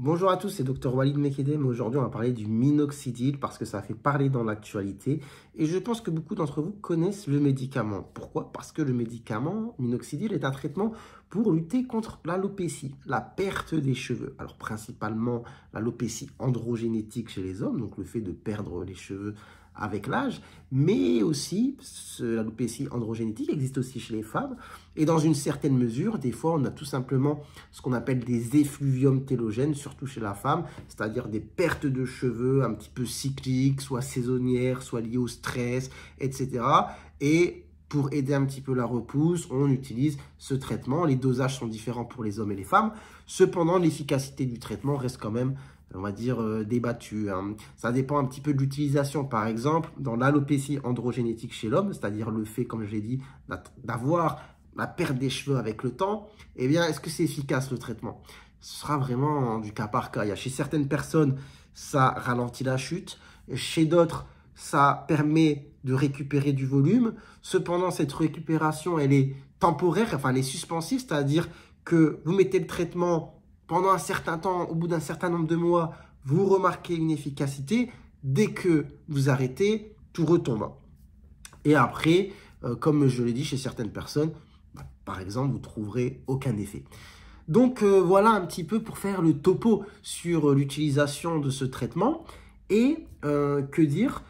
Bonjour à tous, c'est Dr Walid Mekedem. Aujourd'hui, on va parler du minoxidil parce que ça fait parler dans l'actualité. Et je pense que beaucoup d'entre vous connaissent le médicament. Pourquoi? Parce que le médicament minoxidil est un traitement pour lutter contre l'alopécie, la perte des cheveux. Alors, principalement, l'alopécie androgénétique chez les hommes, donc le fait de perdre les cheveux avec l'âge, mais aussi l'alopécie androgénétique existe aussi chez les femmes. Et dans une certaine mesure, des fois, on a tout simplement ce qu'on appelle des effluviums télogènes, surtout chez la femme, c'est-à-dire des pertes de cheveux un petit peu cycliques, soit saisonnières, soit liées au stress, etc. Et pour aider un petit peu la repousse, on utilise ce traitement. Les dosages sont différents pour les hommes et les femmes. Cependant, l'efficacité du traitement reste quand même, on va dire, débattue. Ça dépend un petit peu de l'utilisation. Par exemple, dans l'alopécie androgénétique chez l'homme, c'est-à-dire le fait, comme je l'ai dit, d'avoir la perte des cheveux avec le temps, eh bien, est-ce que c'est efficace le traitement? Ce sera vraiment du cas par cas. Chez certaines personnes, ça ralentit la chute. Chez d'autres, ça permet de récupérer du volume. Cependant, cette récupération, elle est temporaire, enfin, elle est suspensive, c'est-à-dire que vous mettez le traitement pendant un certain temps, au bout d'un certain nombre de mois, vous remarquez une efficacité. Dès que vous arrêtez, tout retombe. Et après, comme je l'ai dit, chez certaines personnes, par exemple, vous ne trouverez aucun effet. Donc, voilà un petit peu pour faire le topo sur l'utilisation de ce traitement. Et que dire?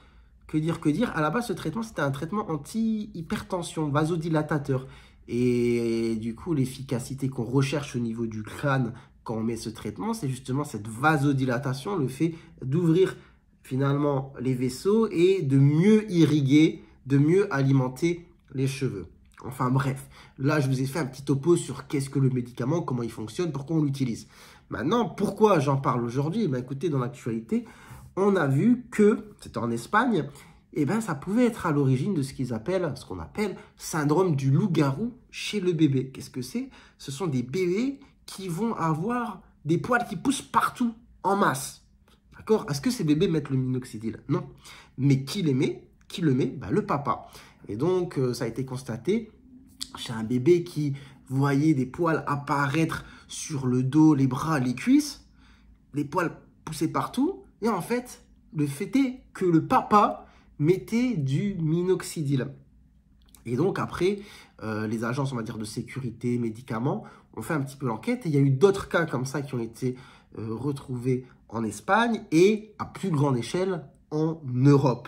À la base, ce traitement, c'était un traitement anti-hypertension, vasodilatateur. Et du coup, l'efficacité qu'on recherche au niveau du crâne quand on met ce traitement, c'est justement cette vasodilatation, le fait d'ouvrir finalement les vaisseaux et de mieux irriguer, de mieux alimenter les cheveux. Enfin bref, là je vous ai fait un petit topo sur qu'est-ce que le médicament, comment il fonctionne, pourquoi on l'utilise. Maintenant, pourquoi j'en parle aujourd'hui? Écoutez, dans l'actualité, on a vu que, c'était en Espagne, ça pouvait être à l'origine de ce qu'on appelle syndrome du loup-garou chez le bébé. Qu'est-ce que c'est? Ce sont des bébés qui vont avoir des poils qui poussent partout, en masse. D'accord? Est-ce que ces bébés mettent le minoxidil? Non. Mais qui le met? Le papa. Et donc, ça a été constaté chez un bébé qui voyait des poils apparaître sur le dos, les bras, les cuisses, les poils poussaient partout. Et en fait, le fait est que le papa mettait du minoxidil. Et donc après, les agences, on va dire, de sécurité, médicaments, ont fait un petit peu l'enquête. Et il y a eu d'autres cas comme ça qui ont été retrouvés en Espagne et à plus grande échelle en Europe.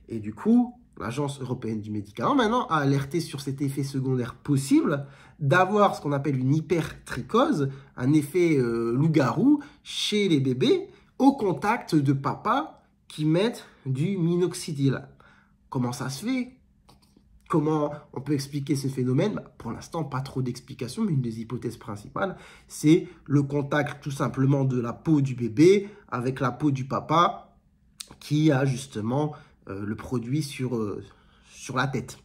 Et du coup, l'Agence européenne du médicament maintenant a alerté sur cet effet secondaire possible d'avoir ce qu'on appelle une hypertrichose, un effet loup-garou chez les bébés au contact de papas qui mettent du minoxidil. Comment ça se fait? Comment on peut expliquer ce phénomène? Pour l'instant, pas trop d'explications, mais une des hypothèses principales, c'est le contact tout simplement de la peau du bébé avec la peau du papa qui a justement le produit sur la tête.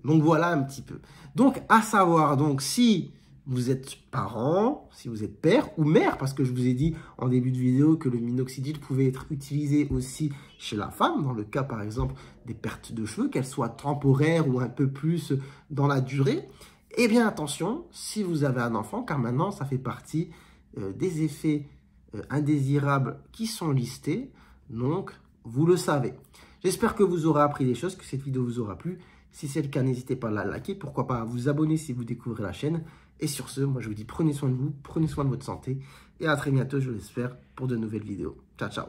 Donc voilà un petit peu. Donc à savoir, donc si vous êtes parent, si vous êtes père ou mère, parce que je vous ai dit en début de vidéo que le minoxidil pouvait être utilisé aussi chez la femme, dans le cas par exemple des pertes de cheveux, qu'elles soient temporaires ou un peu plus dans la durée, eh bien attention, si vous avez un enfant, car maintenant ça fait partie des effets indésirables qui sont listés, donc vous le savez. J'espère que vous aurez appris des choses, que cette vidéo vous aura plu. Si c'est le cas, n'hésitez pas à la liker, pourquoi pas à vous abonner si vous découvrez la chaîne. Et sur ce, moi je vous dis prenez soin de vous, prenez soin de votre santé. Et à très bientôt, je l'espère, pour de nouvelles vidéos. Ciao, ciao.